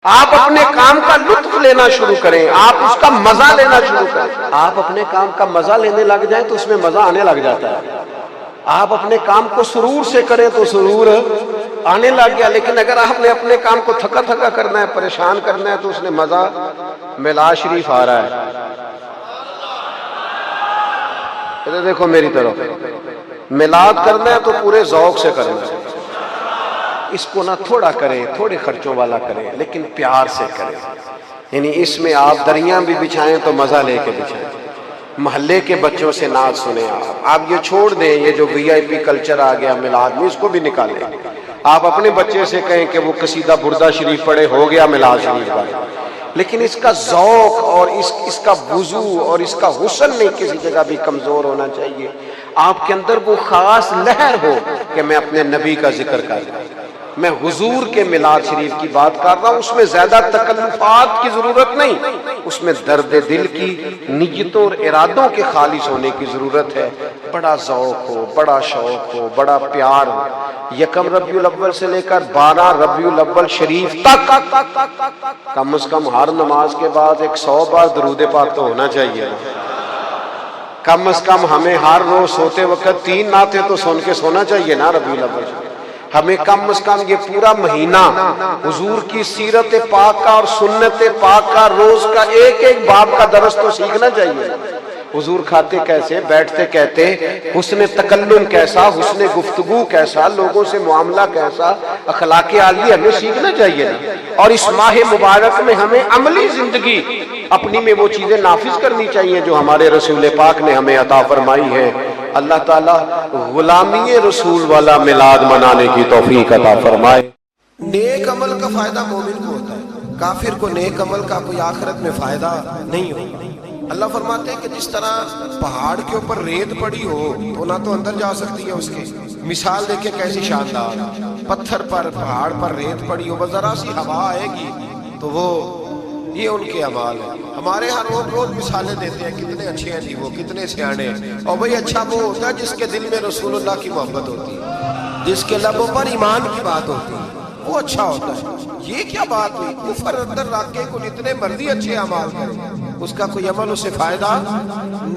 آپ اپنے کام کا لطف لینا شروع کریں، آپ اس کا مزہ لینا شروع کریں۔ آپ اپنے کام کا مزہ لینے لگ جائیں تو اس میں مزہ آنے لگ جاتا ہے۔ آپ اپنے کام کو سرور سے کریں تو سرور آنے لگ گیا، لیکن اگر آپ نے اپنے کام کو تھکا تھکا کرنا ہے، پریشان کرنا ہے، تو اس میں مزہ میلاد شریف آ رہا ہے۔ ادھر دیکھو میری طرف، میلاد کرنا ہے تو پورے ذوق سے کرنا ہے۔ اس کو نہ تھوڑا کریں، تھوڑے خرچوں والا کریں، لیکن پیار سے کریں۔ یعنی اس میں آپ دریاں بھی بچھائیں تو مزہ لے کے بچھائیں۔ محلے کے بچوں سے نعت سنیں۔ آپ یہ چھوڑ دیں، یہ جو وی آئی پی کلچر آ گیا میلاد میں، اس کو بھی نکالیں۔ آپ اپنے بچے سے کہیں کہ وہ قصیدہ بردہ شریف پڑھے، ہو گیا میلاد شریف کا، لیکن اس کا ذوق اور اس کا وضو اور اس کا حسن نہیں کسی جگہ بھی کمزور ہونا چاہیے۔ آپ کے اندر وہ خاص لہر ہو کہ میں اپنے نبی کا ذکر کر رہا ہوں، میں حضور کے میلاد شریف کی بات کر رہا ہوں۔ اس میں زیادہ تکلفات کی ضرورت نہیں، اس میں درد دل کی نیتوں اور ارادوں کے خالص ہونے کی ضرورت ہے۔ بڑا ذوق ہو، بڑا شوق ہو، بڑا پیار ہو۔ یکم ربیع الاول سے لے کر 12 ربیع الاول شریف تک کم از کم ہر نماز کے بعد 100 بار درود پاک تو ہونا چاہیے۔ کم از کم ہمیں ہر روز سوتے وقت 3 نعتیں تو سن کے سونا چاہیے نا ربیع الاول۔ ہمیں کم از کم یہ پورا مہینہ حضور کی سیرت پاک کا اور سنت پاک کا روز کا ایک ایک باب کا درس تو سیکھنا چاہیے۔ حضور کھاتے کیسے، بیٹھتے کہتے، حسن تکلم کیسا، حسن گفتگو کیسا، لوگوں سے معاملہ کیسا، اخلاق عالیہ ہمیں سیکھنا چاہیے۔ اور اس ماہ مبارک میں ہمیں عملی زندگی اپنی میں وہ چیزیں نافذ کرنی چاہیے جو ہمارے رسول پاک نے ہمیں عطا فرمائی ہے۔ اللہ تعالیٰ غلامی رسول والا میلاد منانے کی توفیق عطا فرمائے۔ نیک عمل کا فائدہ مومن کو ہوتا ہے، کافر کو نیک عمل کا کوئی آخرت میں فائدہ نہیں ہوتا۔ اللہ فرماتے ہیں کہ جس طرح پہاڑ کے اوپر ریت پڑی ہو تو نہ تو اندر جا سکتی ہے اس کے، مثال دیکھیں کیسی شاندار، پتھر پر پہاڑ پر ریت پڑی ہو، بس ذرا سی ہوا آئے گی تو وہ، یہ ان کے اعمال ہیں۔ ہمارے ہاں روز مثالیں دیتے ہیں کتنے اچھے ہیں جی وہ، کتنے سیانے ہیں۔ اور بھئی اچھا وہ ہوتا ہے جس کے دل میں رسول اللہ کی محبت ہوتی ہے، جس کے لبوں پر ایمان کی بات ہوتی ہے، وہ اچھا ہوتا ہے۔ یہ کیا بات ہوئی، کفر اندر رکھ کے کو جتنے مرضی اچھے اعمال کرے، اس کا کوئی عمل اسے فائدہ نہیں۔